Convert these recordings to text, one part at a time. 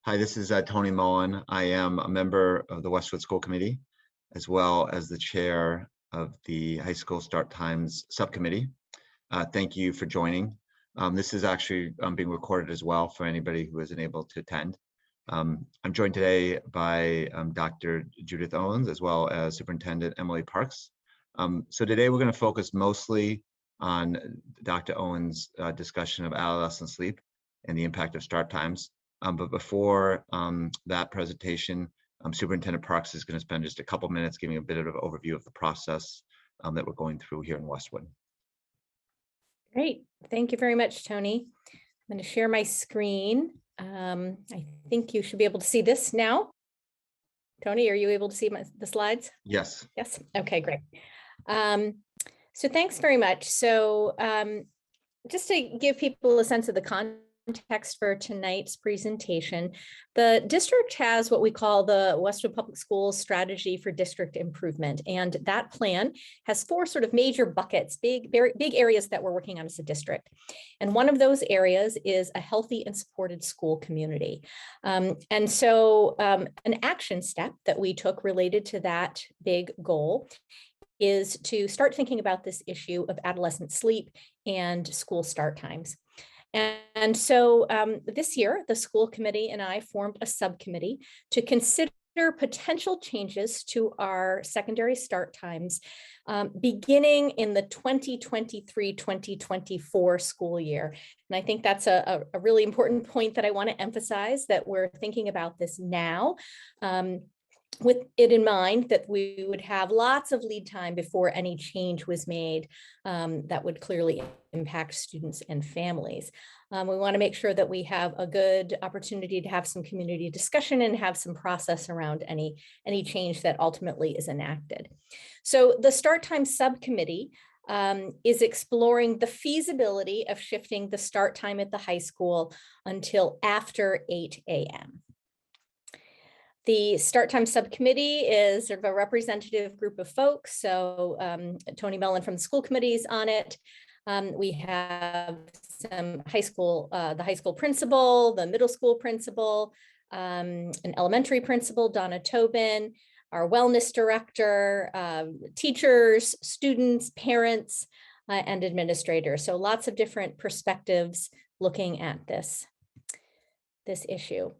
Hi, this is Tony Mullen. I am a member of the Westwood School Committee, as well as the chair of the High School Start Times Subcommittee. Thank you for joining. This is actually being recorded as well for anybody who isn't able to attend. I'm joined today by Dr. Judith Owens, as well as Superintendent Emily Parks. So today we're going to focus mostly on Dr. Owens' discussion of adolescent sleep and the impact of start times. But before that presentation, Superintendent Parks is going to spend just a couple minutes giving a bit of an overview of the process that we're going through here in Westwood. Great. Thank you very much, Tony. I'm going to share my screen. I think you should be able to see this now. Tony, are you able to see the slides? Yes. Yes. Okay, great. So thanks very much. So just to give people a sense of the context for tonight's presentation, the district has what we call the Westwood Public Schools Strategy for District Improvement. And that plan has four sort of major buckets, big areas that we're working on as a district. And one of those areas is a healthy and supported school community. And so an action step that we took related to that big goal is to start thinking about this issue of adolescent sleep and school start times. And so this year, the school committee and I formed a subcommittee to consider potential changes to our secondary start times beginning in the 2023-2024 school year. And I think that's a really important point that I want to emphasize, that we're thinking about this now. With it in mind that we would have lots of lead time before any change was made that would clearly impact students and families. We want to make sure that we have a good opportunity to have some community discussion and have some process around any change that ultimately is enacted. So the Start Time Subcommittee is exploring the feasibility of shifting the start time at the high school until after 8 a.m. The Start Time Subcommittee is sort of a representative group of folks. So Tony Mullen from the school committee is on it. We have some the high school principal, the middle school principal, an elementary principal, Donna Tobin, our wellness director, teachers, students, parents, and administrators. So lots of different perspectives looking at this issue.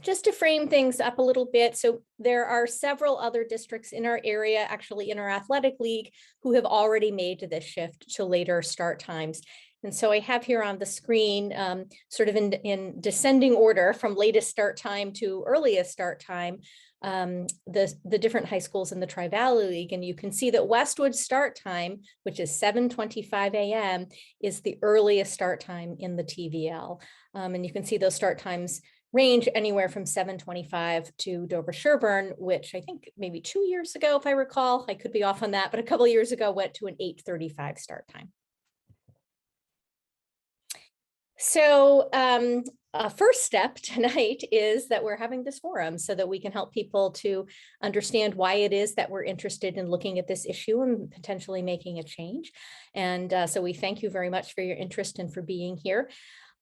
Just to frame things up a little bit, so there are several other districts in our area, actually in our athletic league, who have already made this shift to later start times. And so I have here on the screen, sort of in descending order from latest start time to earliest start time, the different high schools in the Tri-Valley League. And you can see that Westwood's start time, which is 7:25 a.m., is the earliest start time in the TVL. And you can see those start times range anywhere from 7:25 to Dover-Sherburne, which I think maybe 2 years ago, if I recall, I could be off on that, but a couple of years ago went to an 8:35 start time. So a first step tonight is that we're having this forum so that we can help people to understand why it is that we're interested in looking at this issue and potentially making a change. And so we thank you very much for your interest and for being here.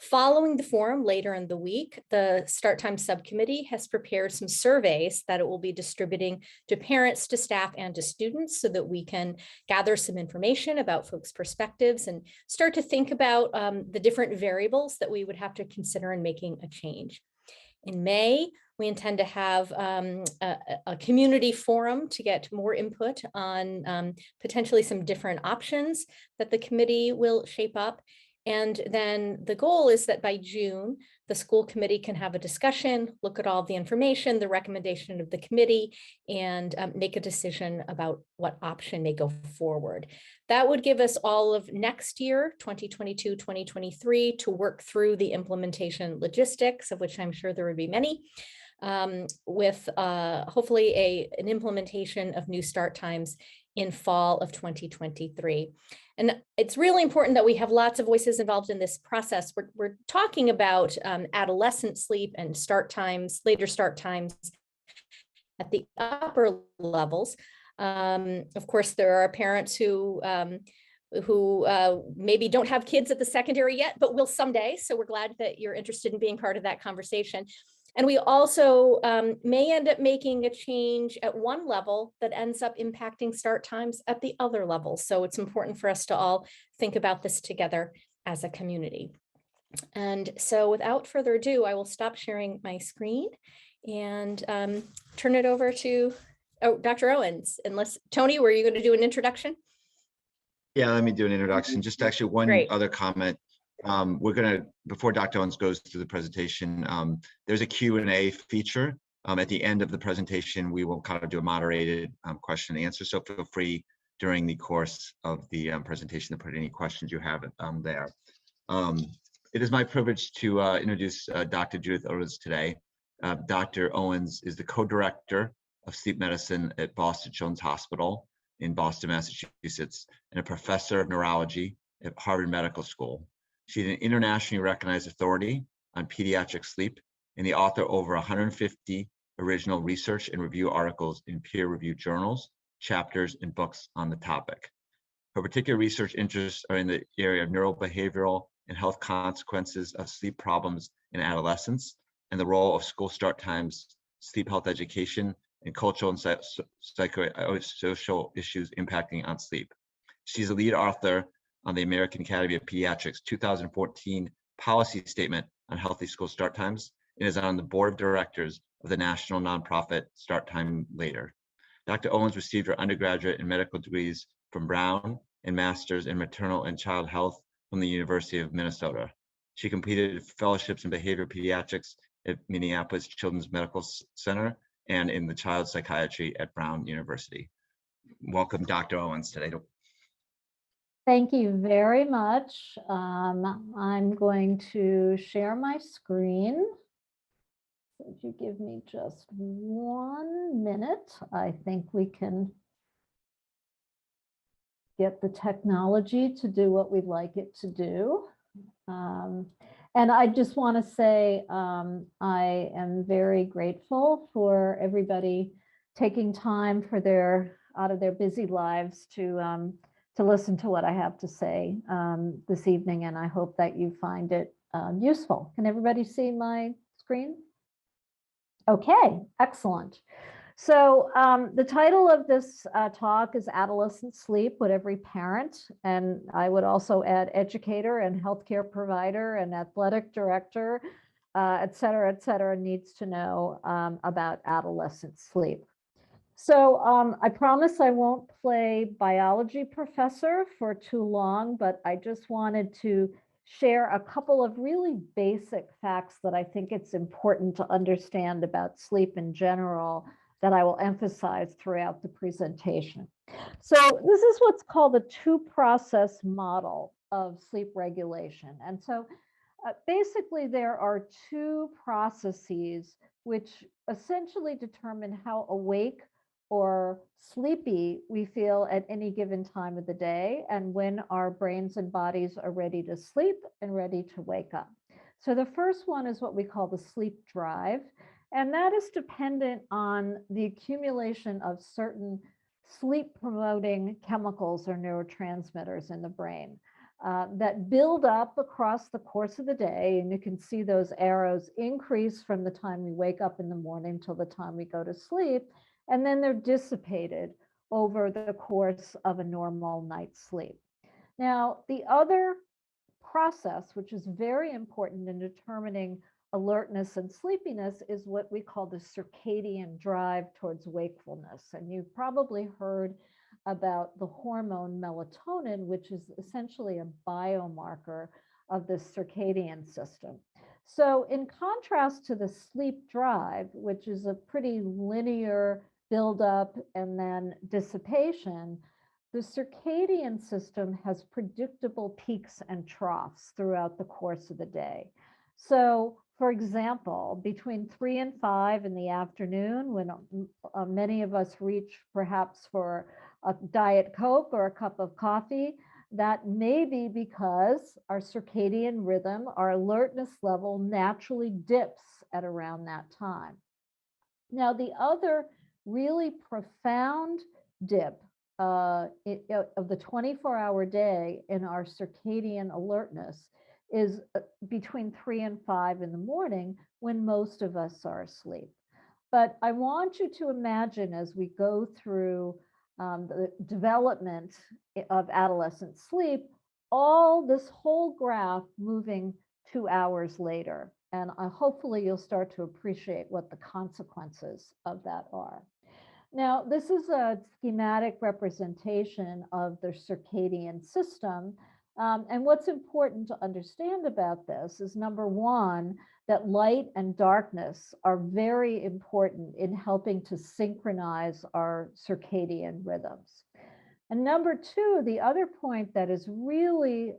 Following the forum later in the week, the Start Time Subcommittee has prepared some surveys that it will be distributing to parents, to staff, and to students so that we can gather some information about folks' perspectives and start to think about the different variables that we would have to consider in making a change. In May, we intend to have a community forum to get more input on potentially some different options that the committee will shape up. And then the goal is that by June, the school committee can have a discussion, look at all the information, the recommendation of the committee, and make a decision about what option may go forward. That would give us all of next year, 2022, 2023, to work through the implementation logistics, of which I'm sure there would be many, with hopefully an implementation of new start times in fall of 2023. And it's really important that we have lots of voices involved in this process. We're talking about adolescent sleep and start times, later start times at the upper levels. Of course, there are parents who maybe don't have kids at the secondary yet, but will someday. So we're glad that you're interested in being part of that conversation. And we also may end up making a change at one level that ends up impacting start times at the other level. So it's important for us to all think about this together as a community. And so without further ado, I will stop sharing my screen and turn it over to Dr. Owens. Unless, Tony, were you going to do an introduction? Yeah, let me do an introduction. Just actually one Great. other comment. We're going to, before Dr. Owens goes through the presentation, there's a Q&A feature. At the end of the presentation, we will kind of do a moderated question and answer. So feel free during the course of the presentation to put any questions you have there. It is my privilege to introduce Dr. Judith Ellis today. Dr. Owens is the co-director of sleep medicine at Boston Children's Hospital in Boston, Massachusetts, and a professor of neurology at Harvard Medical School. She's an internationally recognized authority on pediatric sleep and the author of over 150 original research and review articles in peer-reviewed journals, chapters, and books on the topic. Her particular research interests are in the area of neurobehavioral and health consequences of sleep problems in adolescence and the role of school start times, sleep health education, and cultural and psychosocial issues impacting on sleep. She's a lead author on the American Academy of Pediatrics 2014 policy statement on healthy school start times and is on the board of directors of the national nonprofit Start Time Later. Dr. Owens received her undergraduate and medical degrees from Brown and master's in maternal and child health from the University of Minnesota. She completed fellowships in behavioral pediatrics at Minneapolis Children's Medical Center and in the child psychiatry at Brown University. Welcome, Dr. Owens, today. Thank you very much. I'm going to share my screen. Would you give me just 1 minute? I think we can get the technology to do what we'd like it to do. And I just want to say I am very grateful for everybody taking time for out of their busy lives to listen to what I have to say this evening, and I hope that you find it useful. Can everybody see my screen? Okay, excellent. So the title of this talk is Adolescent Sleep, what every parent, and I would also add educator and healthcare provider and athletic director, et cetera, needs to know about adolescent sleep. So I promise I won't play biology professor for too long, but I just wanted to share a couple of really basic facts that I think it's important to understand about sleep in general that I will emphasize throughout the presentation. So this is what's called a two-process model of sleep regulation. And so basically there are two processes which essentially determine how awake or sleepy we feel at any given time of the day and when our brains and bodies are ready to sleep and ready to wake up. So the first one is what we call the sleep drive, and that is dependent on the accumulation of certain sleep promoting chemicals or neurotransmitters in the brain that build up across the course of the day. And you can see those arrows increase from the time we wake up in the morning till the time we go to sleep. And then they're dissipated over the course of a normal night's sleep. Now, the other process, which is very important in determining alertness and sleepiness, is what we call the circadian drive towards wakefulness. And you've probably heard about the hormone melatonin, which is essentially a biomarker of the circadian system. So in contrast to the sleep drive, which is a pretty linear buildup and then dissipation, the circadian system has predictable peaks and troughs throughout the course of the day. So, for example, between 3 and 5 in the afternoon, when many of us reach perhaps for a Diet Coke or a cup of coffee, that may be because our circadian rhythm, our alertness level naturally dips at around that time. Now, the other really profound dip of the 24-hour day in our circadian alertness is between 3 and 5 in the morning when most of us are asleep. But I want you to imagine as we go through the development of adolescent sleep, all this whole graph moving 2 hours later. And hopefully you'll start to appreciate what the consequences of that are. Now, this is a schematic representation of the circadian system. And what's important to understand about this is, number one, that light and darkness are very important in helping to synchronize our circadian rhythms. And number two, the other point that is really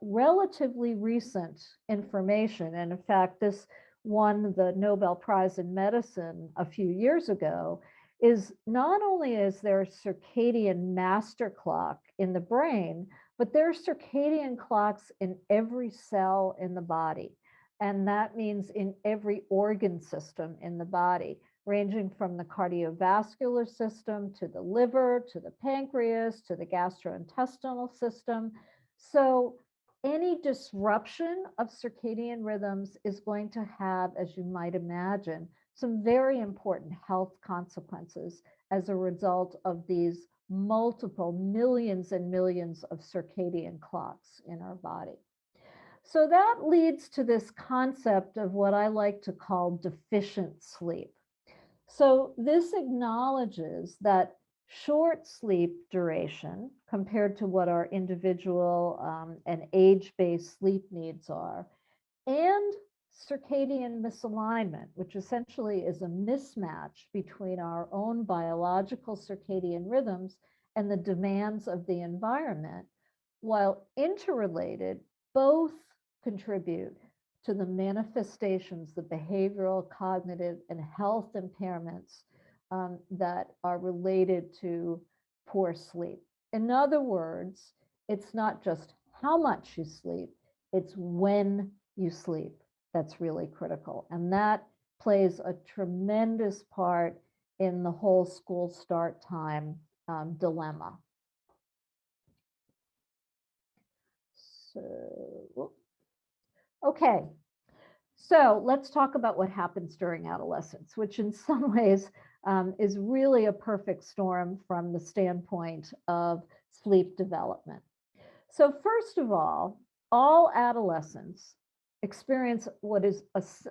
relatively recent information, and in fact, this won the Nobel Prize in Medicine a few years ago, is not only is there a circadian master clock in the brain, but there are circadian clocks in every cell in the body. And that means in every organ system in the body, ranging from the cardiovascular system to the liver, to the pancreas, to the gastrointestinal system. So any disruption of circadian rhythms is going to have, as you might imagine, some very important health consequences as a result of these multiple millions and millions of circadian clocks in our body. So that leads to this concept of what I like to call deficient sleep. So this acknowledges that short sleep duration compared to what our individual and age-based sleep needs are, and circadian misalignment, which essentially is a mismatch between our own biological circadian rhythms and the demands of the environment, while interrelated, both contribute to the manifestations, the behavioral, cognitive, and health impairments that are related to poor sleep. In other words, it's not just how much you sleep, it's when you sleep that's really critical. And that plays a tremendous part in the whole school start time dilemma. So, okay. So let's talk about what happens during adolescence, which in some ways is really a perfect storm from the standpoint of sleep development. So first of all adolescents experience what is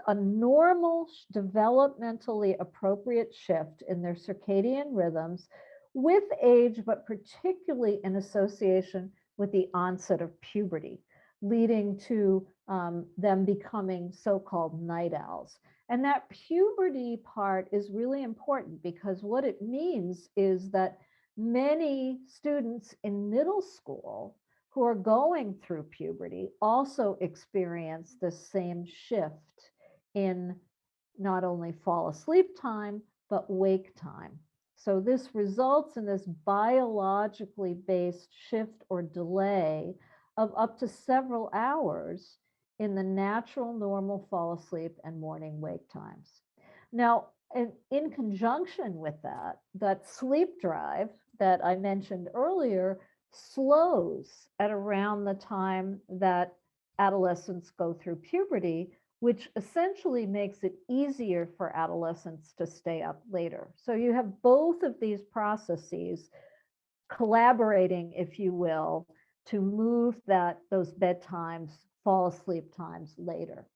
a normal, developmentally appropriate shift in their circadian rhythms with age, but particularly in association with the onset of puberty, leading to them becoming so-called night owls. And that puberty part is really important because what it means is that many students in middle school who are going through puberty also experience the same shift in not only fall asleep time, but wake time. So this results in this biologically based shift or delay of up to several hours in the natural normal fall asleep and morning wake times. Now, in conjunction with that, that sleep drive that I mentioned earlier slows at around the time that adolescents go through puberty, which essentially makes it easier for adolescents to stay up later. So you have both of these processes collaborating, if you will, to move those bedtimes, fall asleep times later.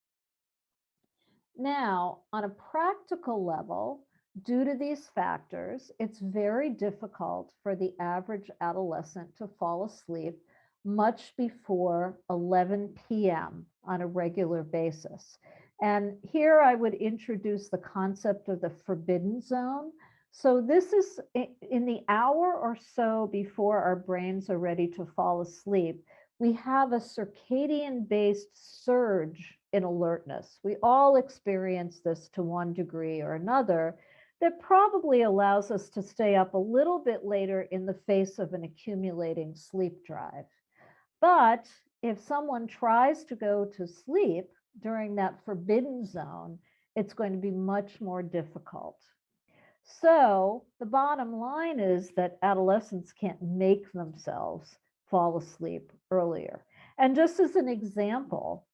Now, on a practical level, due to these factors, it's very difficult for the average adolescent to fall asleep much before 11 p.m. on a regular basis. And here I would introduce the concept of the forbidden zone. So this is in the hour or so before our brains are ready to fall asleep, we have a circadian-based surge in alertness. We all experience this to one degree or another that probably allows us to stay up a little bit later in the face of an accumulating sleep drive. But if someone tries to go to sleep during that forbidden zone, it's going to be much more difficult. So the bottom line is that adolescents can't make themselves fall asleep earlier. And just as an example,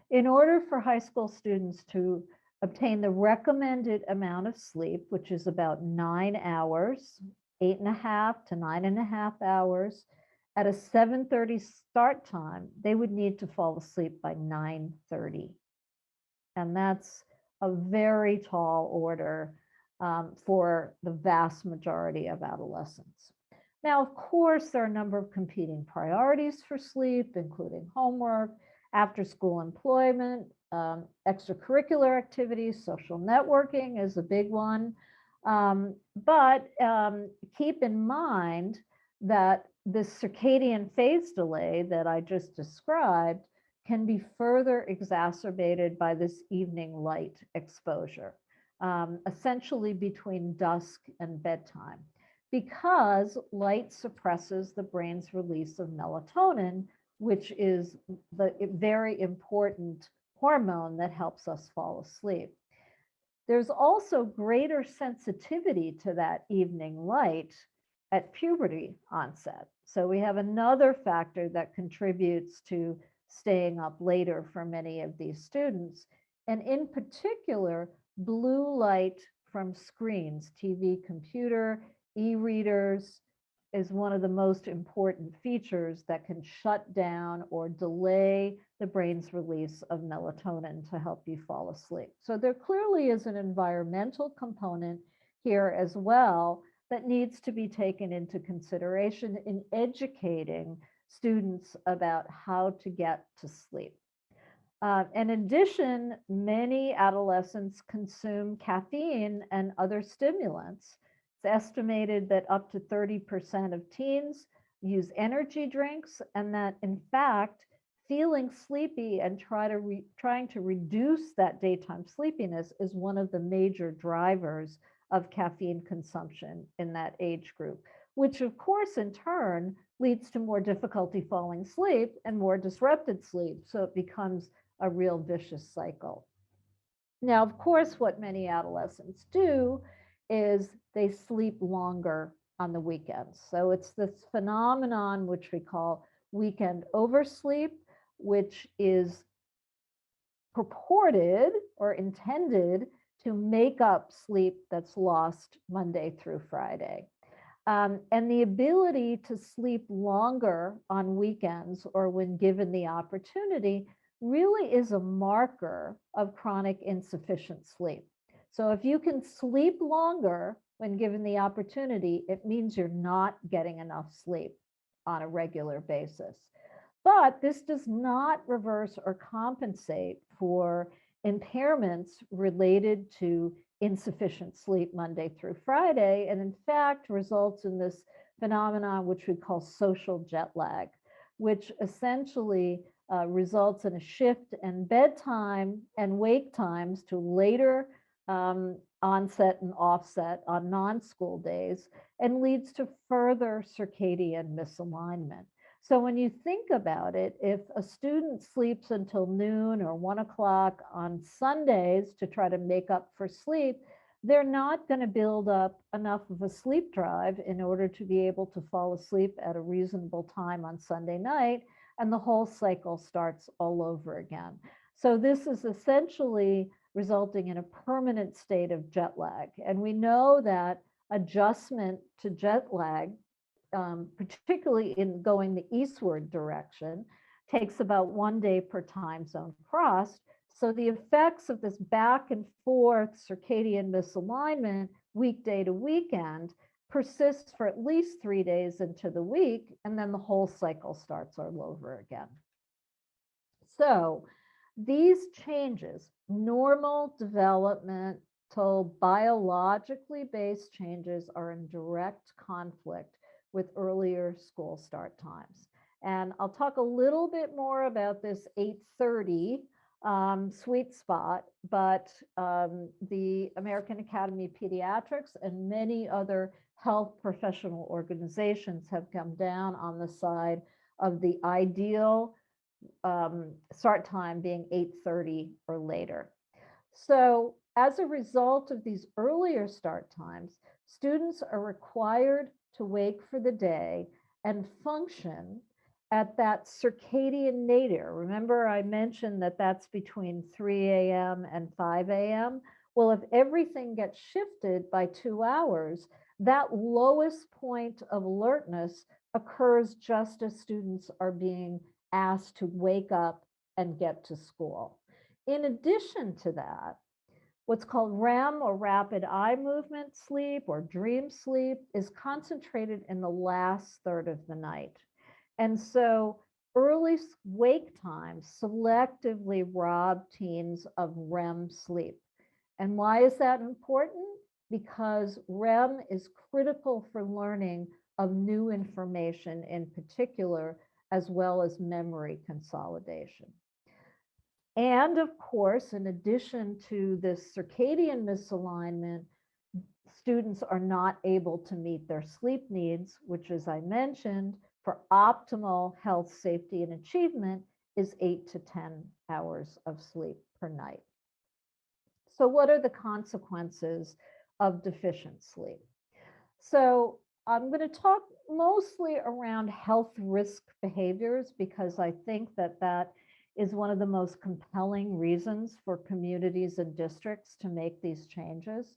in order for high school students to obtain the recommended amount of sleep, which is about 9 hours, 8.5 to 9.5 hours, at a 7:30 start time, they would need to fall asleep by 9:30. And that's a very tall order for the vast majority of adolescents. Now, of course, there are a number of competing priorities for sleep, including homework, after-school employment, extracurricular activities, social networking is a big one. But keep in mind that this circadian phase delay that I just described can be further exacerbated by this evening light exposure, essentially between dusk and bedtime, because light suppresses the brain's release of melatonin, which is the very important hormone that helps us fall asleep. There's also greater sensitivity to that evening light at puberty onset. So we have another factor that contributes to staying up later for many of these students. And in particular, blue light from screens, TV, computer, e-readers, is one of the most important features that can shut down or delay the brain's release of melatonin to help you fall asleep. So there clearly is an environmental component here as well that needs to be taken into consideration in educating students about how to get to sleep. In addition, many adolescents consume caffeine and other stimulants. It's estimated that up to 30% of teens use energy drinks, and that in fact, feeling sleepy and trying to reduce that daytime sleepiness is one of the major drivers of caffeine consumption in that age group, which of course in turn leads to more difficulty falling asleep and more disrupted sleep. So it becomes a real vicious cycle. Now, of course, what many adolescents do is they sleep longer on the weekends. So it's this phenomenon which we call weekend oversleep, which is purported or intended to make up sleep that's lost Monday through Friday. And the ability to sleep longer on weekends or when given the opportunity really is a marker of chronic insufficient sleep. So if you can sleep longer when given the opportunity, it means you're not getting enough sleep on a regular basis. But this does not reverse or compensate for impairments related to insufficient sleep Monday through Friday, and in fact results in this phenomenon which we call social jet lag, which essentially results in a shift in bedtime and wake times to later onset and offset on non-school days, and leads to further circadian misalignment. So when you think about it, if a student sleeps until noon or 1 o'clock on Sundays to try to make up for sleep, they're not going to build up enough of a sleep drive in order to be able to fall asleep at a reasonable time on Sunday night, and the whole cycle starts all over again. So this is essentially resulting in a permanent state of jet lag. And we know that adjustment to jet lag, particularly in going the eastward direction, takes about 1 day per time zone crossed. So the effects of this back and forth circadian misalignment weekday to weekend persists for at least 3 days into the week, and then the whole cycle starts all over again. So these changes, normal developmental biologically based changes, are in direct conflict with earlier school start times. And I'll talk a little bit more about this 8:30 sweet spot, but the American Academy of Pediatrics and many other health professional organizations have come down on the side of the ideal start time being 8:30 or later. So as a result of these earlier start times, students are required to wake for the day and function at that circadian nadir. Remember, I mentioned that that's between 3 a.m. and 5 a.m. Well, if everything gets shifted by 2 hours, that lowest point of alertness occurs just as students are being asked to wake up and get to school. In addition to that, what's called REM, or rapid eye movement sleep, or dream sleep, is concentrated in the last third of the night. And so early wake times selectively rob teens of REM sleep. And why is that important? Because REM is critical for learning of new information in particular, as well as memory consolidation. And of course, in addition to this circadian misalignment, students are not able to meet their sleep needs, which, as I mentioned, for optimal health, safety, and achievement is 8 to 10 hours of sleep per night. So what are the consequences of deficient sleep? So I'm going to talk mostly around health risk behaviors, because I think that that is one of the most compelling reasons for communities and districts to make these changes.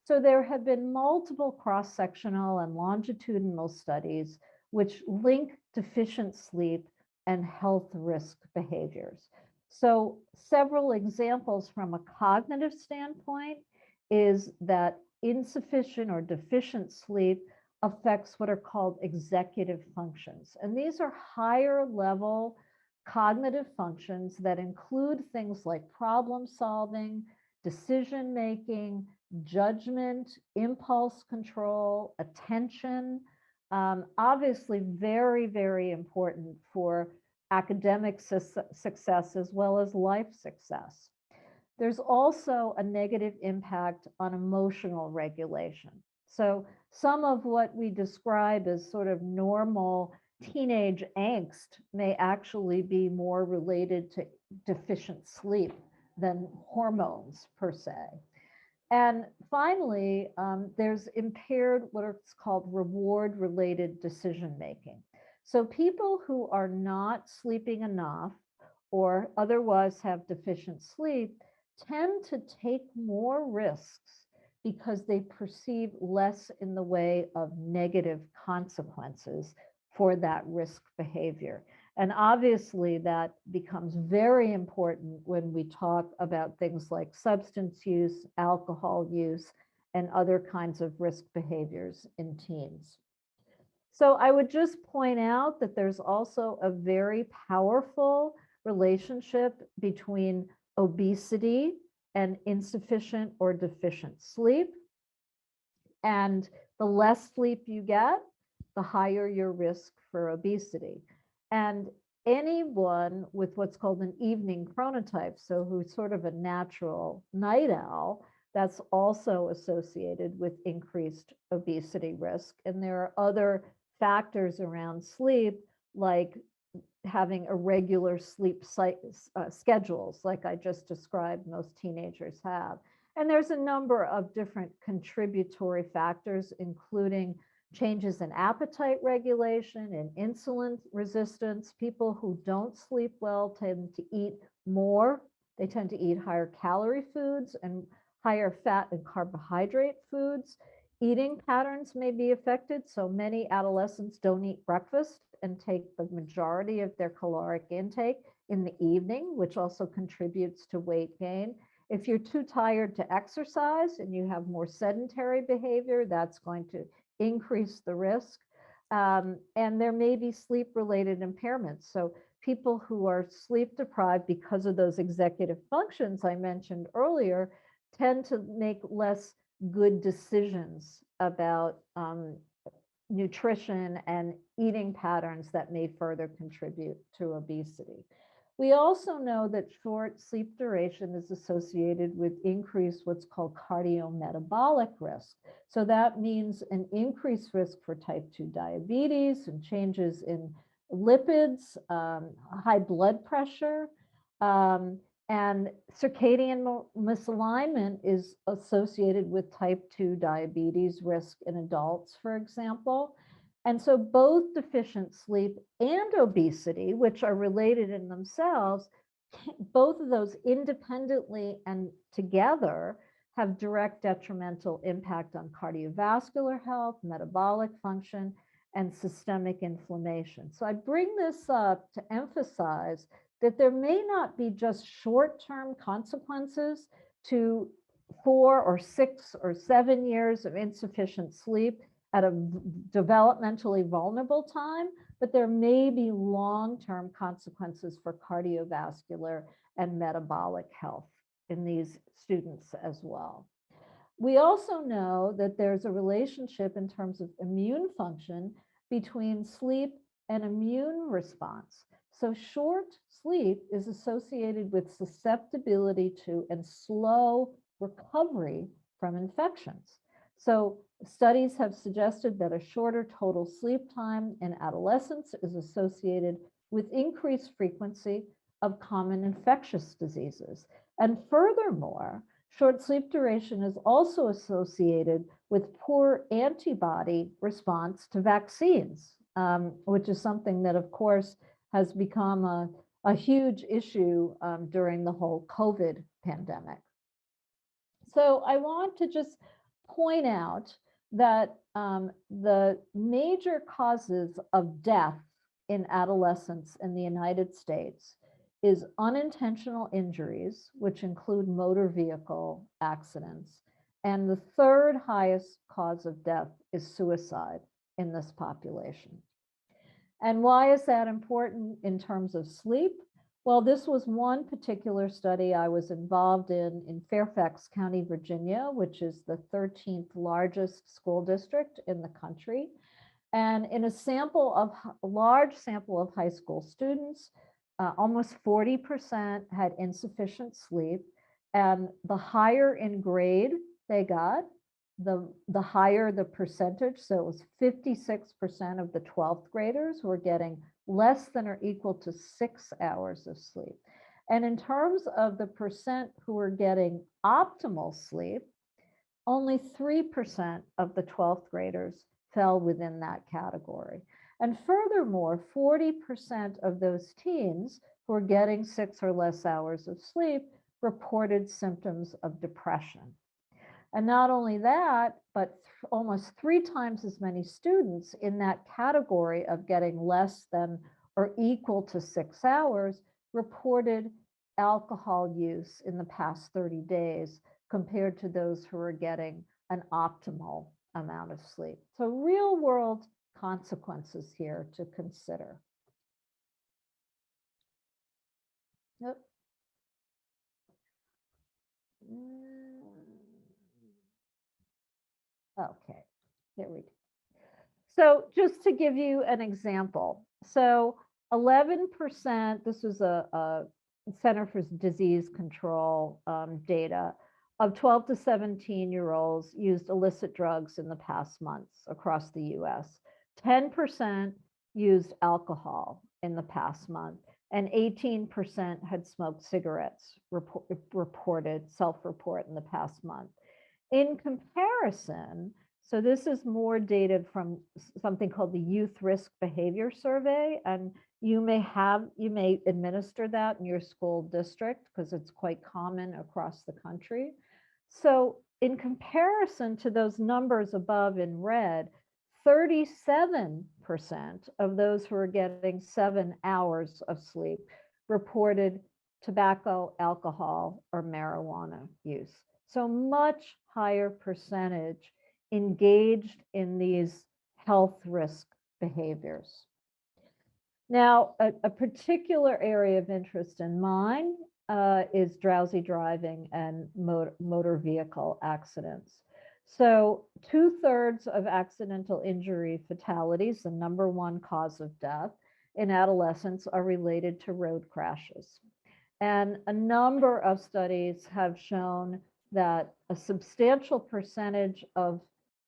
So there have been multiple cross-sectional and longitudinal studies which link deficient sleep and health risk behaviors. So several examples from a cognitive standpoint is that insufficient or deficient sleep affects what are called executive functions. And these are higher level cognitive functions that include things like problem solving, decision making, judgment, impulse control, attention. Obviously very, very important for academic success as well as life success. There's also a negative impact on emotional regulation. So some of what we describe as sort of normal teenage angst may actually be more related to deficient sleep than hormones per se. And finally, there's impaired what is called reward-related decision-making. So people who are not sleeping enough or otherwise have deficient sleep tend to take more risks because they perceive less in the way of negative consequences for that risk behavior. And obviously that becomes very important when we talk about things like substance use, alcohol use, and other kinds of risk behaviors in teens. So I would just point out that there's also a very powerful relationship between obesity and insufficient or deficient sleep. And the less sleep you get, the higher your risk for obesity. And anyone with what's called an evening chronotype, so who's sort of a natural night owl, that's also associated with increased obesity risk. And there are other factors around sleep, like having irregular sleep schedules, like I just described most teenagers have. And there's a number of different contributory factors, including changes in appetite regulation and insulin resistance. People who don't sleep well tend to eat more. They tend to eat higher calorie foods and higher fat and carbohydrate foods. Eating patterns may be affected. So many adolescents don't eat breakfast and take the majority of their caloric intake in the evening, which also contributes to weight gain. If you're too tired to exercise and you have more sedentary behavior, that's going to increase the risk. And there may be sleep-related impairments. So people who are sleep deprived because of those executive functions I mentioned earlier tend to make less good decisions about nutrition and eating patterns that may further contribute to obesity. We also know that short sleep duration is associated with increased what's called cardiometabolic risk. So that means an increased risk for type 2 diabetes and changes in lipids, high blood pressure, and circadian misalignment is associated with type 2 diabetes risk in adults, for example. And so both deficient sleep and obesity, which are related in themselves, both of those independently and together have direct detrimental impact on cardiovascular health, metabolic function, and systemic inflammation. So I bring this up to emphasize that there may not be just short-term consequences to 4 or 6 or 7 years of insufficient sleep at a developmentally vulnerable time, but there may be long-term consequences for cardiovascular and metabolic health in these students as well. We also know that there's a relationship in terms of immune function between sleep and immune response. So short sleep is associated with susceptibility to and slow recovery from infections. So studies have suggested that a shorter total sleep time in adolescence is associated with increased frequency of common infectious diseases. And furthermore, short sleep duration is also associated with poor antibody response to vaccines, which is something that, of course, has become a huge issue during the whole COVID pandemic. So I want to just point out that the major causes of death in adolescence in the United States is unintentional injuries, which include motor vehicle accidents. And the third highest cause of death is suicide in this population. And why is that important in terms of sleep? Well, this was one particular study I was involved in Fairfax County, Virginia, which is the 13th largest school district in the country. And in a large sample of high school students, almost 40% had insufficient sleep. And the higher in grade they got, the higher the percentage. So it was 56% of the 12th graders were getting less than or equal to 6 hours of sleep. And in terms of the percent who were getting optimal sleep, only 3% of the 12th graders fell within that category. And furthermore, 40% of those teens who were getting 6 or less hours of sleep reported symptoms of depression. And not only that, but almost 3 times as many students in that category of getting less than or equal to 6 hours reported alcohol use in the past 30 days compared to those who are getting an optimal amount of sleep. So real world consequences here to consider. Yep. Okay, here we go. So just to give you an example, so 11%, this was a Center for Disease Control data, of 12 to 17-year-olds used illicit drugs in the past months across the US. 10% used alcohol in the past month, and 18% had smoked cigarettes, self-report in the past month. In comparison, so this is more data from something called the Youth Risk Behavior Survey, and you may administer that in your school district because it's quite common across the country. So in comparison to those numbers above in red, 37% of those who are getting 7 hours of sleep reported tobacco, alcohol, or marijuana use. So much higher percentage engaged in these health risk behaviors. Now, a particular area of interest in mine is drowsy driving and motor vehicle accidents. So 2/3 of accidental injury fatalities, the #1 cause of death in adolescents, are related to road crashes. And a number of studies have shown that a substantial percentage of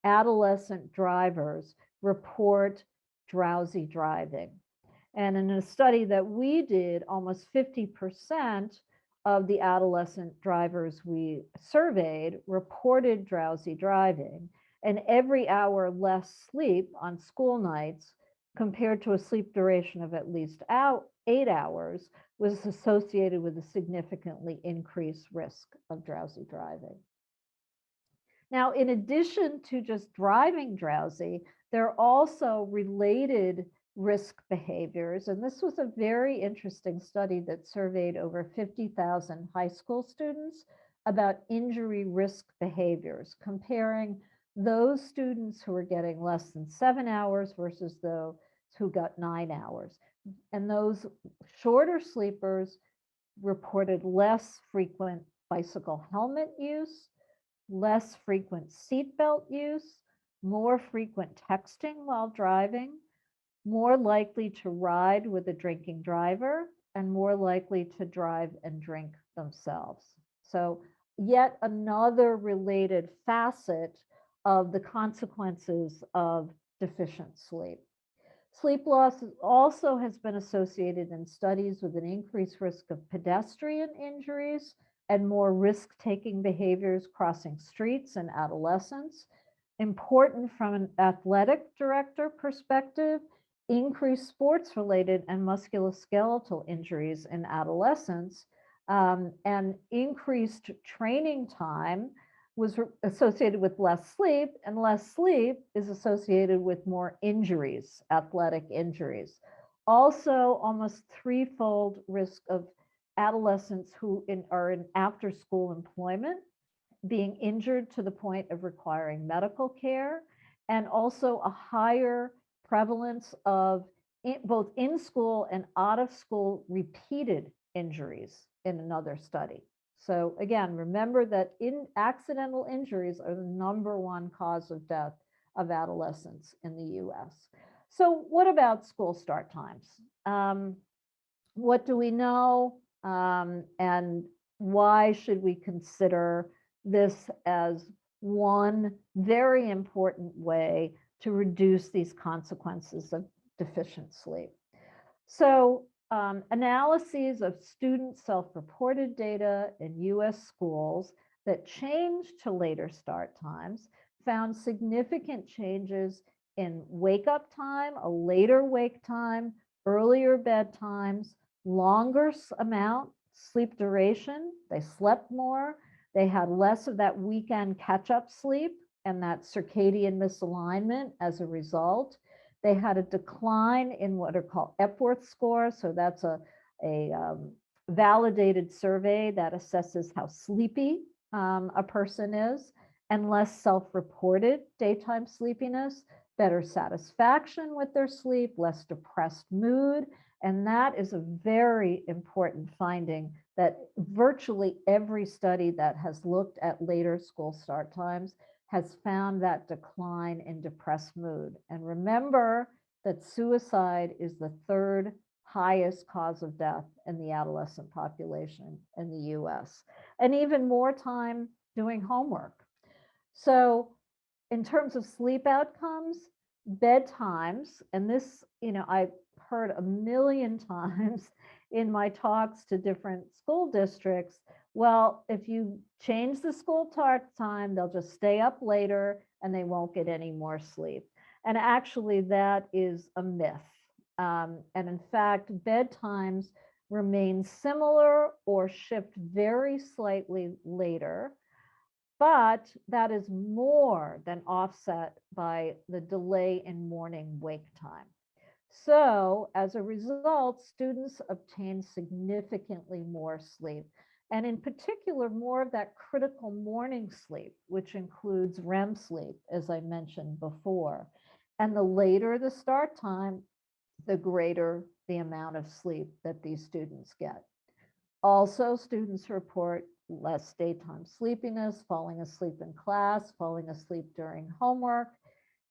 adolescent drivers report drowsy driving. And in a study that we did, almost 50% of the adolescent drivers we surveyed reported drowsy driving. And every hour less sleep on school nights compared to a sleep duration of at least 8 hours was associated with a significantly increased risk of drowsy driving. Now, in addition to just driving drowsy, there are also related risk behaviors. And this was a very interesting study that surveyed over 50,000 high school students about injury risk behaviors, comparing those students who were getting less than 7 hours versus those who got 9 hours. And those shorter sleepers reported less frequent bicycle helmet use, less frequent seatbelt use, more frequent texting while driving, more likely to ride with a drinking driver, and more likely to drive and drink themselves. So yet another related facet of the consequences of deficient sleep. Sleep loss also has been associated in studies with an increased risk of pedestrian injuries and more risk-taking behaviors crossing streets in adolescence. Important from an athletic director perspective, increased sports-related and musculoskeletal injuries in adolescence, and increased training time was associated with less sleep, and less sleep is associated with more injuries, athletic injuries. Also, almost threefold risk of adolescents who are in after-school employment being injured to the point of requiring medical care, and also a higher prevalence of both in-school and out-of-school repeated injuries in another study. So again, remember that accidental injuries are the #1 cause of death of adolescents in the US. So what about school start times? What do we know? And why should we consider this as one very important way to reduce these consequences of deficient sleep? So analyses of student self-reported data in US schools that changed to later start times found significant changes in wake-up time, a later wake time, earlier bedtimes, longer amount, sleep duration. They slept more. They had less of that weekend catch-up sleep and that circadian misalignment as a result. They had a decline in what are called Epworth Scores. So that's a validated survey that assesses how sleepy a person is, and less self-reported daytime sleepiness, better satisfaction with their sleep, less depressed mood. And that is a very important finding that virtually every study that has looked at later school start times has found that decline in depressed mood. And remember that suicide is the 3rd highest cause of death in the adolescent population in the US, and even more time doing homework. So in terms of sleep outcomes, bedtimes, and this, I've heard a million times in my talks to different school districts, well, if you change the school start time, they'll just stay up later and they won't get any more sleep. And actually, that is a myth. And in fact, bedtimes remain similar or shift very slightly later, but that is more than offset by the delay in morning wake time. So as a result, students obtain significantly more sleep, and in particular, more of that critical morning sleep, which includes REM sleep, as I mentioned before. And the later the start time, the greater the amount of sleep that these students get. Also, students report less daytime sleepiness, falling asleep in class, falling asleep during homework.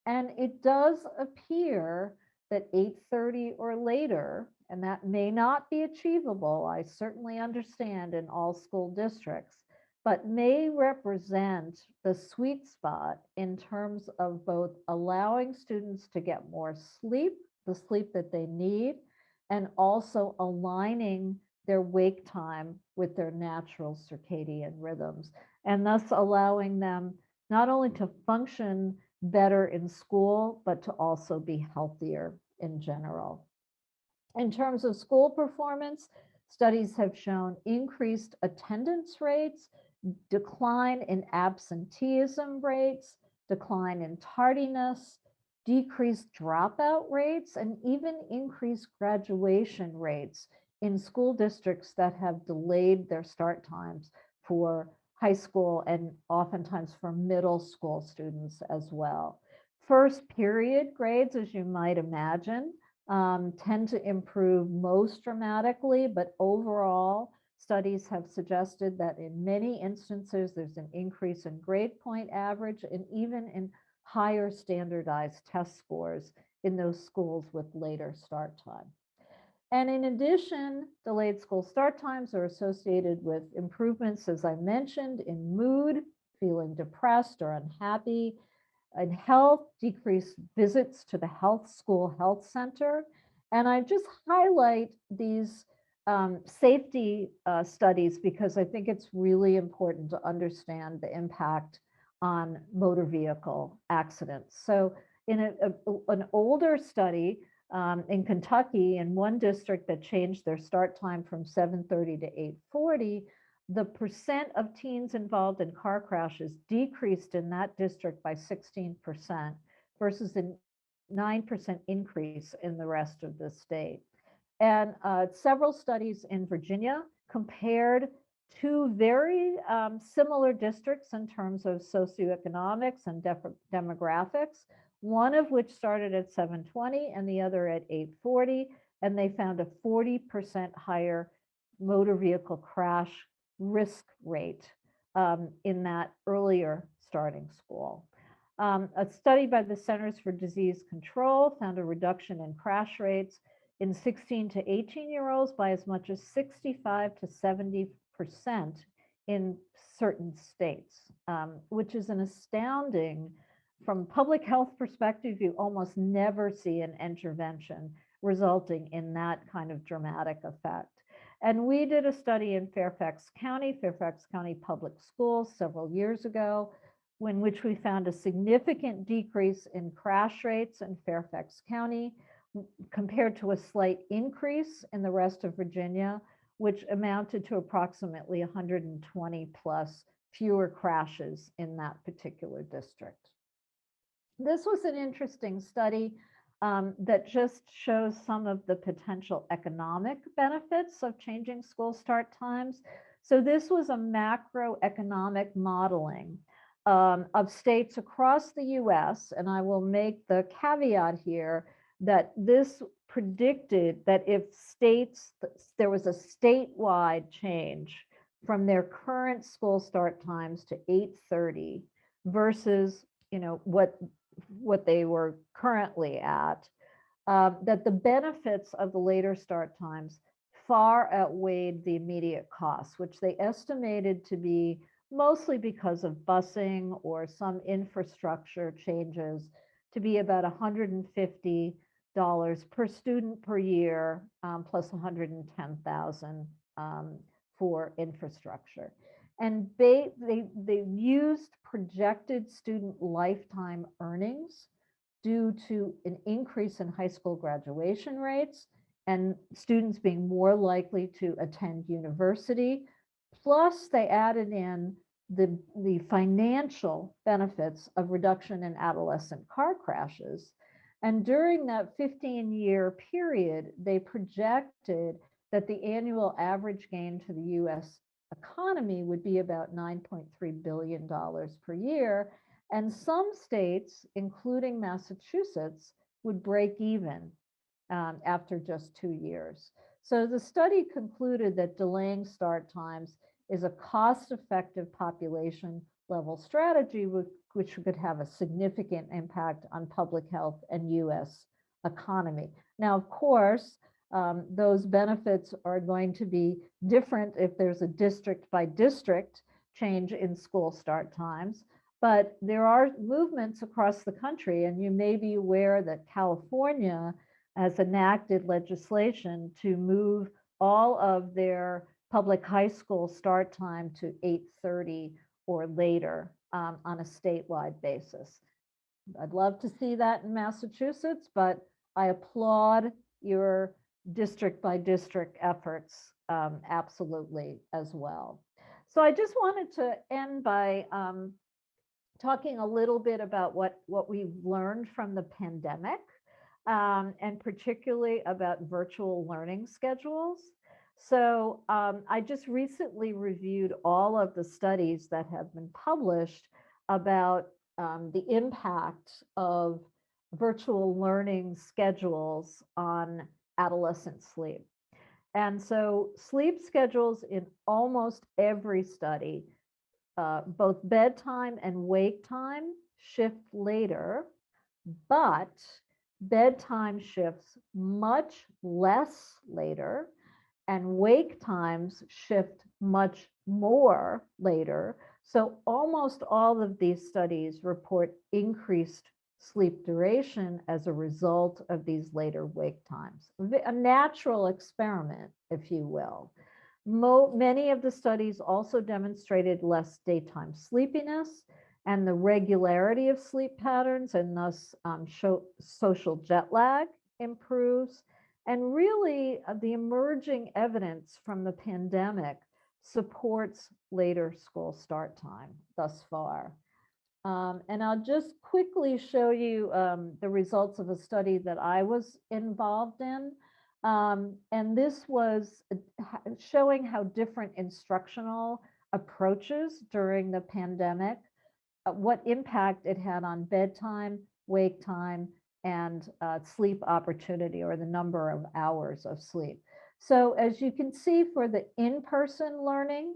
And it does appear that 8:30 or later, and that may not be achievable, I certainly understand in all school districts, but may represent the sweet spot in terms of both allowing students to get more sleep, the sleep that they need, and also aligning their wake time with their natural circadian rhythms, and thus allowing them not only to function better in school, but to also be healthier in general. In terms of school performance, studies have shown increased attendance rates, decline in absenteeism rates, decline in tardiness, decreased dropout rates, and even increased graduation rates in school districts that have delayed their start times for high school and oftentimes for middle school students as well. First period grades, as you might imagine, tend to improve most dramatically, but overall, studies have suggested that in many instances, there's an increase in grade point average and even in higher standardized test scores in those schools with later start time. And in addition, delayed school start times are associated with improvements, as I mentioned, in mood, feeling depressed or unhappy, in health, decreased visits to the school health center. And I just highlight these safety studies because I think it's really important to understand the impact on motor vehicle accidents. So in an older study in Kentucky, in one district that changed their start time from 7:30 to 8:40, the percent of teens involved in car crashes decreased in that district by 16% versus a 9% increase in the rest of the state. And several studies in Virginia compared two very similar districts in terms of socioeconomics and demographics, one of which started at 7:20 and the other at 8:40, and they found a 40% higher motor vehicle crash risk rate in that earlier starting school. A study by the Centers for Disease Control found a reduction in crash rates in 16 to 18-year-olds by as much as 65 to 70% in certain states, which is an astounding, from public health perspective, you almost never see an intervention resulting in that kind of dramatic effect. And we did a study in Fairfax County Public Schools several years ago, in which we found a significant decrease in crash rates in Fairfax County compared to a slight increase in the rest of Virginia, which amounted to approximately 120 plus fewer crashes in that particular district. This was an interesting study that just shows some of the potential economic benefits of changing school start times. So this was a macroeconomic modeling of states across the US, and I will make the caveat here that this predicted that if there was a statewide change from their current school start times to 8:30 versus what they were currently at, that the benefits of the later start times far outweighed the immediate costs, which they estimated to be mostly because of busing or some infrastructure changes, to be about $150 per student per year, plus $110,000 for infrastructure. And they used projected student lifetime earnings due to an increase in high school graduation rates and students being more likely to attend university. Plus, they added in the financial benefits of reduction in adolescent car crashes. And during that 15-year period, they projected that the annual average gain to the US economy would be about $9.3 billion per year. And some states, including Massachusetts, would break even after just 2 years. So the study concluded that delaying start times is a cost-effective population level strategy which could have a significant impact on public health and US economy. Now, of course, those benefits are going to be different if there's a district by district change in school start times, but there are movements across the country, and you may be aware that California has enacted legislation to move all of their public high school start time to 8:30 or later on a statewide basis. I'd love to see that in Massachusetts, but I applaud your district by district efforts absolutely as well. So I just wanted to end by talking a little bit about what we've learned from the pandemic, and particularly about virtual learning schedules. So I just recently reviewed all of the studies that have been published about the impact of virtual learning schedules on adolescent sleep. And so sleep schedules in almost every study, both bedtime and wake time shift later, but bedtime shifts much less later, and wake times shift much more later. So almost all of these studies report increased sleep duration as a result of these later wake times. A natural experiment, if you will. Many of the studies also demonstrated less daytime sleepiness and the regularity of sleep patterns, and thus social jet lag improves. And really, the emerging evidence from the pandemic supports later school start time thus far. And I'll just quickly show you the results of a study that I was involved in. And this was showing how different instructional approaches during the pandemic, what impact it had on bedtime, wake time, and sleep opportunity, or the number of hours of sleep. So as you can see, for the in-person learning,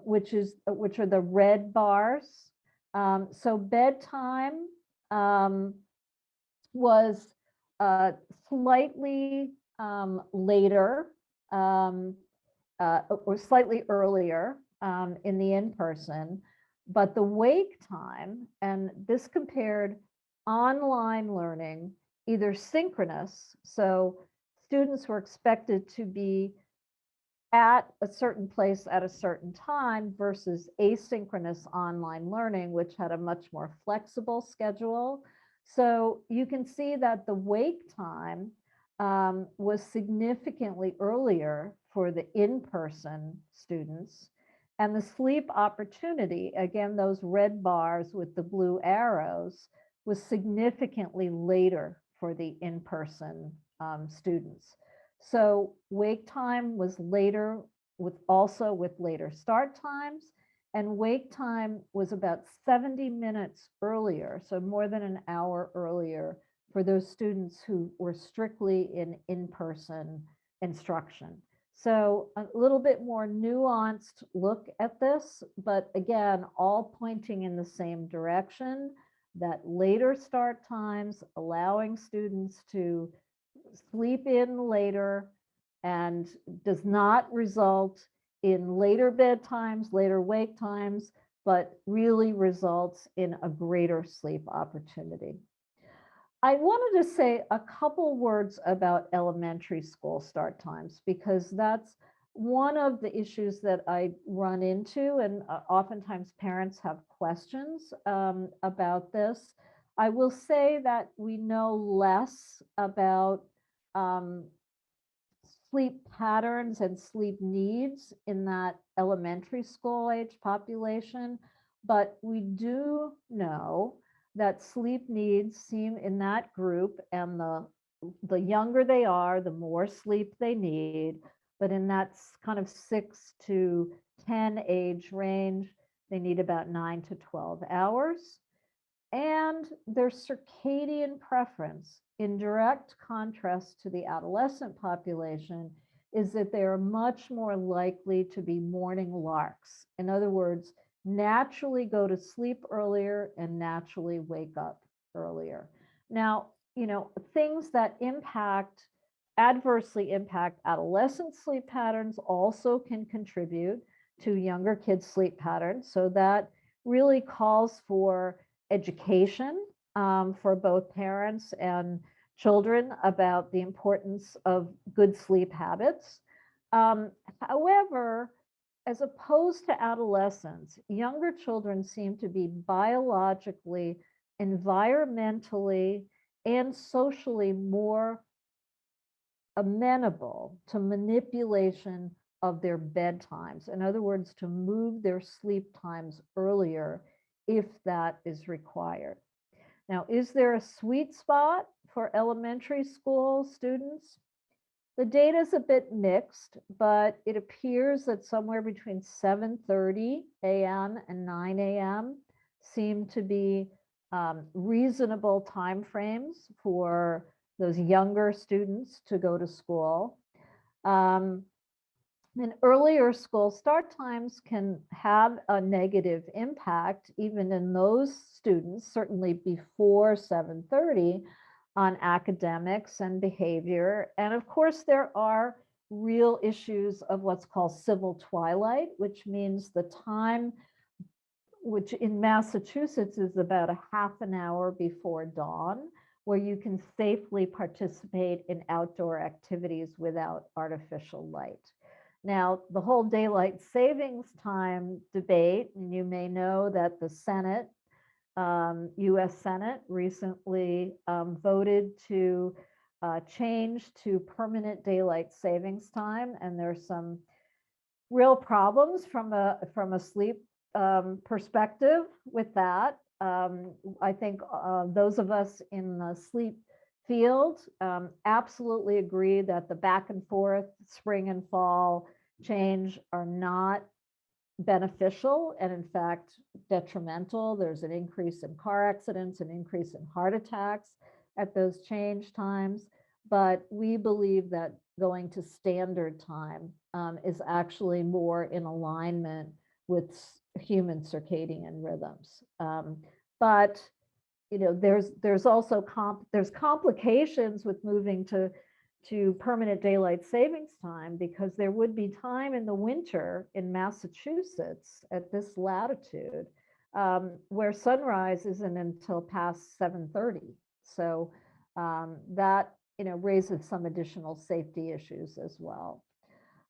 which are the red bars, so bedtime was slightly later or slightly earlier in the in-person, but the wake time, and this compared online learning, either synchronous, so students were expected to be at a certain place at a certain time, versus asynchronous online learning, which had a much more flexible schedule. So you can see that the wake time was significantly earlier for the in-person students, and the sleep opportunity, again, those red bars with the blue arrows, was significantly later for the in-person students. So wake time was later, with later start times, and wake time was about 70 minutes earlier, so more than an hour earlier, for those students who were strictly in-person instruction. So a little bit more nuanced look at this, but again, all pointing in the same direction, that later start times, allowing students to sleep in later, and does not result in later bedtimes, later wake times, but really results in a greater sleep opportunity. I wanted to say a couple words about elementary school start times, because that's one of the issues that I run into, and oftentimes parents have questions about this. I will say that we know less about sleep patterns and sleep needs in that elementary school age population, but we do know that sleep needs seem in that group, and the younger they are, the more sleep they need. But in that kind of 6 to 10 age range, they need about 9 to 12 hours. And their circadian preference, in direct contrast to the adolescent population, is that they are much more likely to be morning larks. In other words, naturally go to sleep earlier and naturally wake up earlier. Now, things that adversely impact adolescent sleep patterns also can contribute to younger kids' sleep patterns. So that really calls for education for both parents and children about the importance of good sleep habits. However, as opposed to adolescence, younger children seem to be biologically, environmentally, and socially more amenable to manipulation of their bedtimes. In other words, to move their sleep times earlier if that is required. Now, is there a sweet spot for elementary school students? The data is a bit mixed, but it appears that somewhere between 7:30 a.m. and 9 a.m. seem to be reasonable timeframes for those younger students to go to school. And earlier school start times can have a negative impact, even in those students, certainly before 7:30, on academics and behavior. And of course, there are real issues of what's called civil twilight, which means the time, which in Massachusetts is about a half an hour before dawn, where you can safely participate in outdoor activities without artificial light. Now, the whole daylight savings time debate, and you may know that the Senate, US Senate recently voted to change to permanent daylight savings time. And there's some real problems from a sleep perspective with that. I think those of us in the sleep field absolutely agree that the back and forth spring and fall change are not beneficial and in fact detrimental. There's an increase in car accidents, an increase in heart attacks at those change times. But we believe that going to standard time is actually more in alignment with human circadian rhythms. But you know, there's also complications with moving to permanent daylight savings time, because there would be time in the winter in Massachusetts at this latitude where sunrise isn't until past 7:30. So that, you know, raises some additional safety issues as well.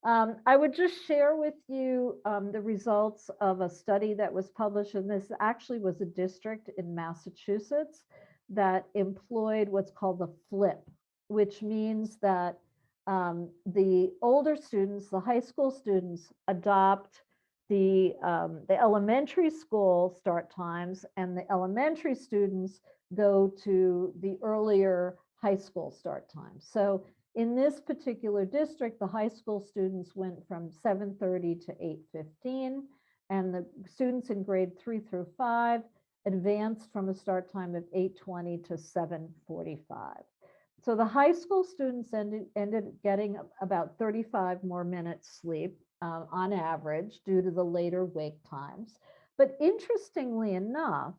I would just share with you the results of a study that was published, and this actually was a district in Massachusetts that employed what's called the flip, which means that the older students, the high school students, adopt the elementary school start times, and the elementary students go to the earlier high school start times. So in this particular district, the high school students went from 7:30 to 8:15, and the students in grade 3 through 5 advanced from a start time of 8:20 to 7:45. So the high school students ended getting about 35 more minutes sleep on average due to the later wake times. But interestingly enough,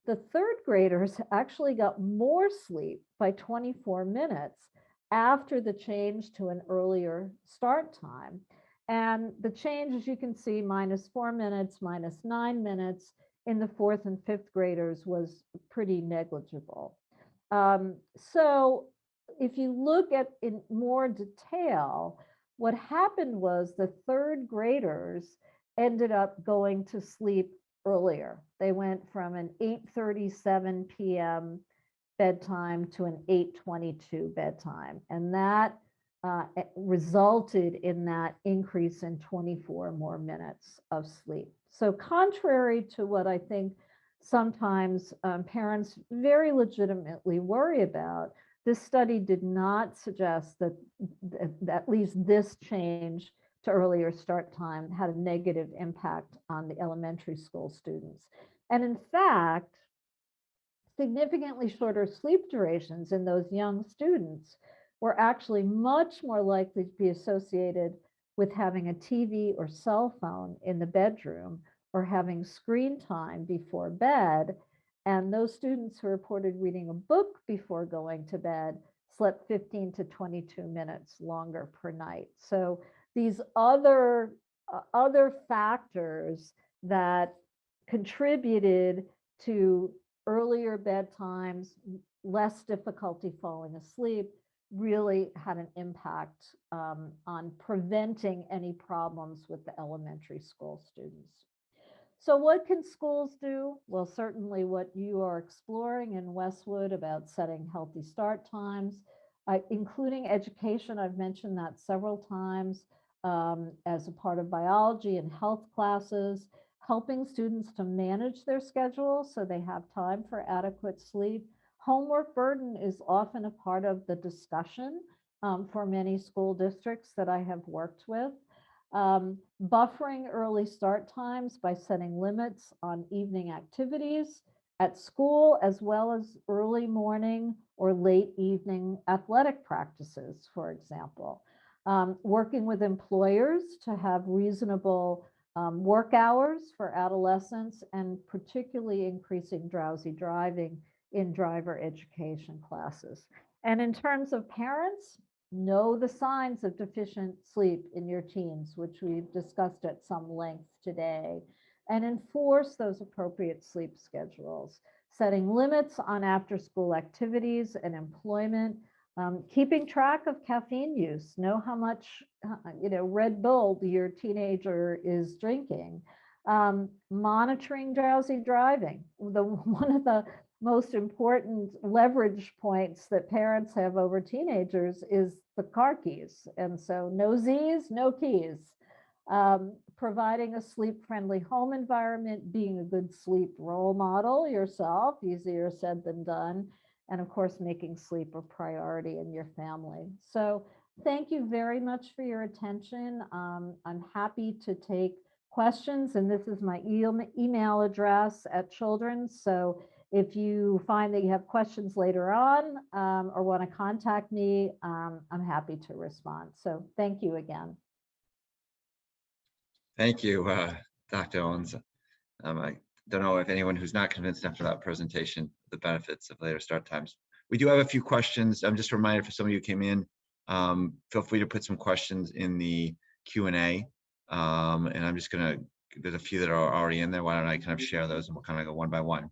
the third graders actually got more sleep by 24 minutes after the change to an earlier start time. And the change, as you can see, -4 minutes, -9 minutes in the fourth and fifth graders was pretty negligible. So if you look at in more detail, what happened was the third graders ended up going to sleep earlier. They went from an 8:37 p.m. bedtime to an 8:22 bedtime. And that resulted in that increase in 24 more minutes of sleep. So contrary to what I think sometimes parents very legitimately worry about, this study did not suggest that at least this change to earlier start time had a negative impact on the elementary school students. And in fact, significantly shorter sleep durations in those young students were actually much more likely to be associated with having a TV or cell phone in the bedroom or having screen time before bed. And those students who reported reading a book before going to bed slept 15 to 22 minutes longer per night. So these other factors that contributed to earlier bedtimes, less difficulty falling asleep, really had an impact on preventing any problems with the elementary school students. So what can schools do? Well, certainly what you are exploring in Westwood about setting healthy start times, including education. I've mentioned that several times as a part of biology and health classes, helping students to manage their schedule so they have time for adequate sleep. Homework burden is often a part of the discussion for many school districts that I have worked with. Buffering early start times by setting limits on evening activities at school, as well as early morning or late evening athletic practices, for example. Working with employers to have reasonable work hours for adolescents, and particularly increasing drowsy driving in driver education classes. And in terms of parents, know the signs of deficient sleep in your teens, which we've discussed at some length today, and enforce those appropriate sleep schedules, setting limits on after-school activities and employment, keeping track of caffeine use, know how much Red Bull your teenager is drinking, monitoring drowsy driving. One of the most important leverage points that parents have over teenagers is the car keys. And so no Z's, no keys. Providing a sleep-friendly home environment, being a good sleep role model yourself, easier said than done. And of course, making sleep a priority in your family. So thank you very much for your attention. I'm happy to take questions, and this is my email address at Children's. So if you find that you have questions later on or want to contact me, I'm happy to respond. So thank you again. Thank you, Dr. Owens. I don't know if anyone who's not convinced after that presentation the benefits of later start times. We do have a few questions. I'm just a reminder for some of you who came in, feel free to put some questions in the Q&A. And I'm just gonna, there's a few that are already in there. Why don't I kind of share those and we'll kind of go one by one.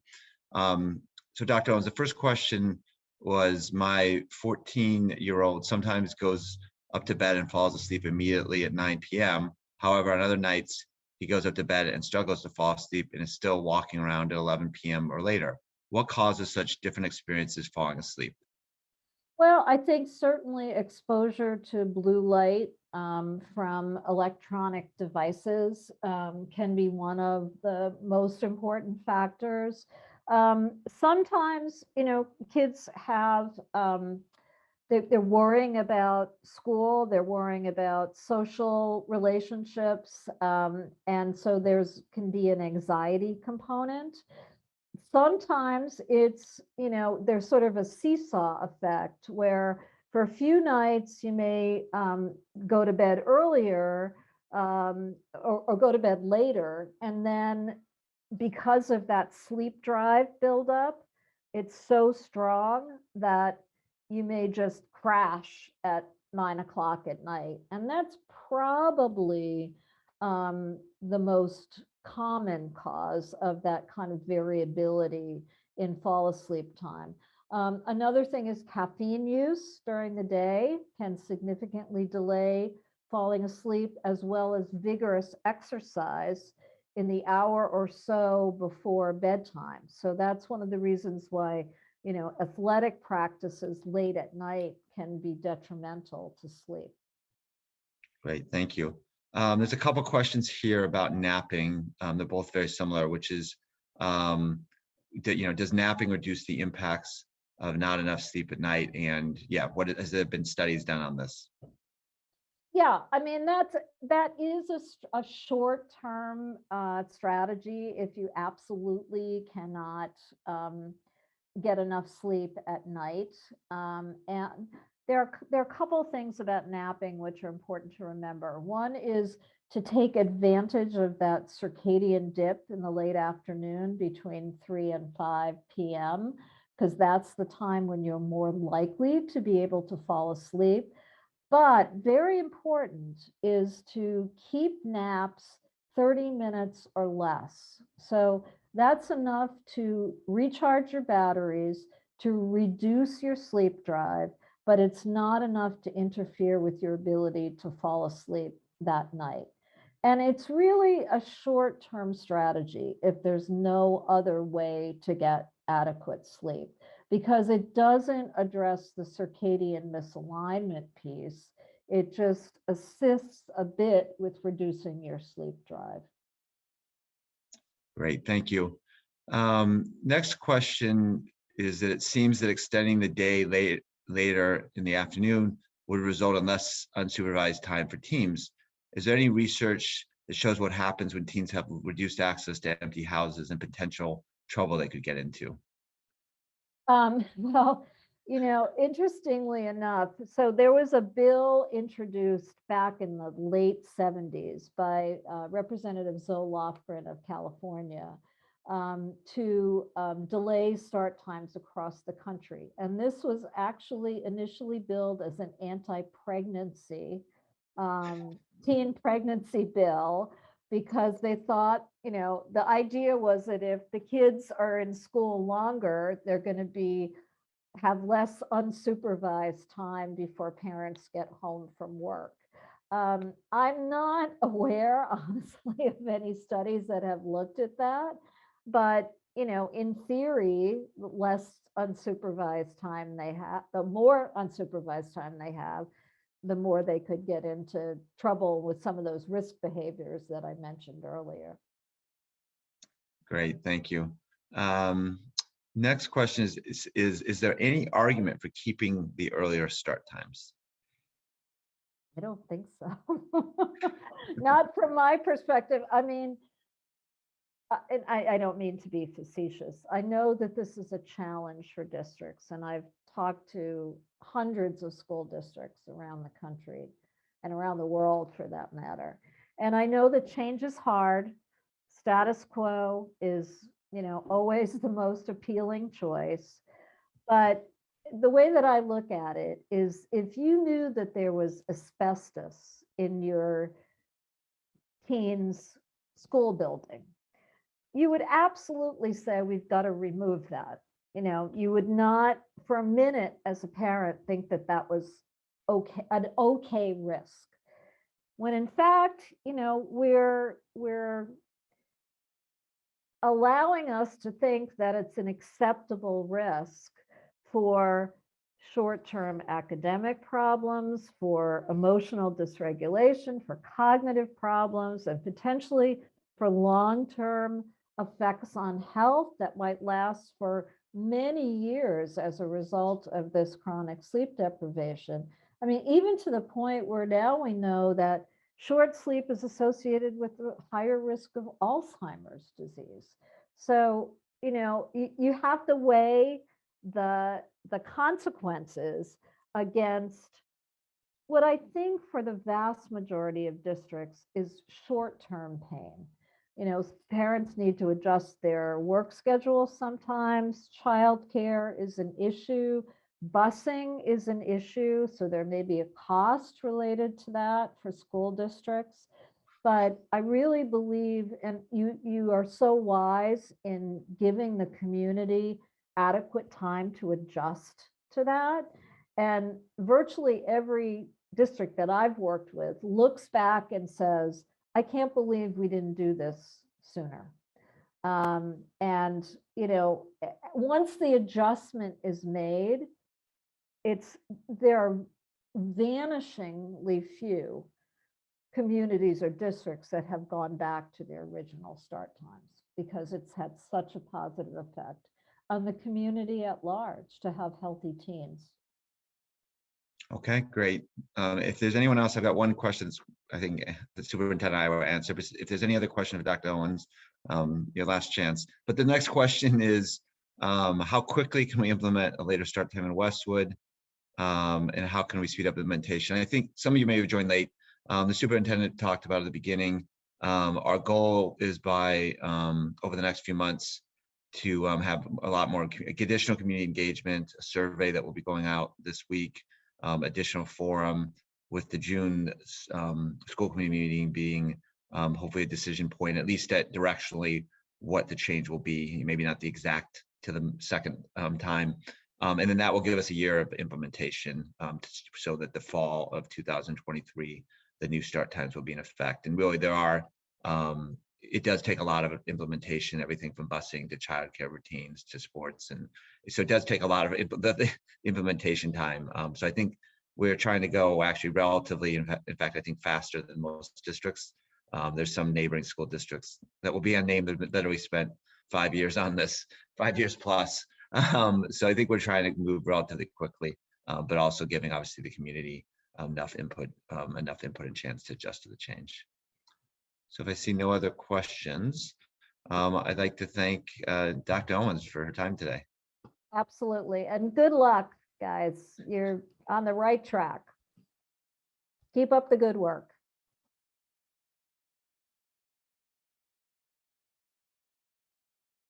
So Dr. Owens, the first question was, my 14-year-old sometimes goes up to bed and falls asleep immediately at 9 p.m. However, on other nights, he goes up to bed and struggles to fall asleep and is still walking around at 11 p.m. or later. What causes such different experiences falling asleep? Well, I think certainly exposure to blue light from electronic devices can be one of the most important factors. Sometimes, kids have, they're worrying about school, they're worrying about social relationships, and so can be an anxiety component. Sometimes it's, there's sort of a seesaw effect where for a few nights you may go to bed earlier or go to bed later, and then because of that sleep drive buildup, it's so strong that you may just crash at 9 o'clock at night. And that's probably the most common cause of that kind of variability in fall asleep time. Another thing is caffeine use during the day can significantly delay falling asleep, as well as vigorous exercise in the hour or so before bedtime. So that's one of the reasons why, athletic practices late at night can be detrimental to sleep. Great, thank you. There's a couple questions here about napping. They're both very similar, which is, does napping reduce the impacts of not enough sleep at night? And yeah, has there been studies done on this? Yeah, I mean, that is a short-term strategy if you absolutely cannot get enough sleep at night. And there are a couple of things about napping which are important to remember. One is to take advantage of that circadian dip in the late afternoon between 3 and 5 p.m., because that's the time when you're more likely to be able to fall asleep. But very important is to keep naps 30 minutes or less. So that's enough to recharge your batteries, to reduce your sleep drive, but it's not enough to interfere with your ability to fall asleep that night. And it's really a short-term strategy if there's no other way to get adequate sleep, because it doesn't address the circadian misalignment piece. It just assists a bit with reducing your sleep drive. Great, thank you. Next question is that it seems that extending the day later in the afternoon would result in less unsupervised time for teens. Is there any research that shows what happens when teens have reduced access to empty houses and potential trouble they could get into? Well, interestingly enough, so there was a bill introduced back in the late 70s by Representative Zoe Lofgren of California to delay start times across the country. And this was actually initially billed as an anti-pregnancy teen pregnancy bill, because they thought, the idea was that if the kids are in school longer, they're going to have less unsupervised time before parents get home from work. I'm not aware, honestly, of any studies that have looked at that, but in theory, the less unsupervised time they have, the more unsupervised time they have, the more they could get into trouble with some of those risk behaviors that I mentioned earlier. Great, thank you. Next question is there any argument for keeping the earlier start times? I don't think so. Not from my perspective. I mean, and I don't mean to be facetious. I know that this is a challenge for districts, and I've talked to hundreds of school districts around the country and around the world for that matter. And I know that change is hard. Status quo is, always the most appealing choice. But the way that I look at it is, if you knew that there was asbestos in your teen's school building, you would absolutely say, we've got to remove that. You would not for a minute as a parent think that that was okay, an okay risk. When in fact, we're allowing us to think that it's an acceptable risk for short-term academic problems, for emotional dysregulation, for cognitive problems, and potentially for long-term effects on health that might last for many years as a result of this chronic sleep deprivation. I mean, even to the point where now we know that short sleep is associated with a higher risk of Alzheimer's disease. So, you have to weigh the consequences against what I think for the vast majority of districts is short-term pain. Parents need to adjust their work schedule sometimes. Childcare is an issue. Busing is an issue. So there may be a cost related to that for school districts. But I really believe, and you are so wise in giving the community adequate time to adjust to that. And virtually every district that I've worked with looks back and says, I can't believe we didn't do this sooner. And, once the adjustment is made, there are vanishingly few communities or districts that have gone back to their original start times, because it's had such a positive effect on the community at large to have healthy teens. Okay, great. If there's anyone else, I've got one question. I think the superintendent and I will answer, but if there's any other question for Dr. Owens, your last chance. But the next question is, how quickly can we implement a later start time in Westwood? And how can we speed up implementation? I think some of you may have joined late. The superintendent talked about at the beginning. Our goal is by over the next few months to have a lot more additional community engagement, a survey that will be going out this week, additional forum, with the June school committee meeting being hopefully a decision point, at least at directionally what the change will be, maybe not the exact to the second time. And then that will give us a year of implementation so that the fall of 2023, the new start times will be in effect. And really there are, it does take a lot of implementation, everything from busing to childcare routines to sports. And so it does take a lot of the implementation time. So I think we're trying to go actually relatively, in fact, I think faster than most districts. There's some neighboring school districts that will be unnamed that literally spent 5 years on this, 5 years plus. So I think we're trying to move relatively quickly, but also giving obviously the community enough input and chance to adjust to the change. So if I see no other questions, I'd like to thank Dr. Owens for her time today. Absolutely. And good luck, guys. You're on the right track. Keep up the good work.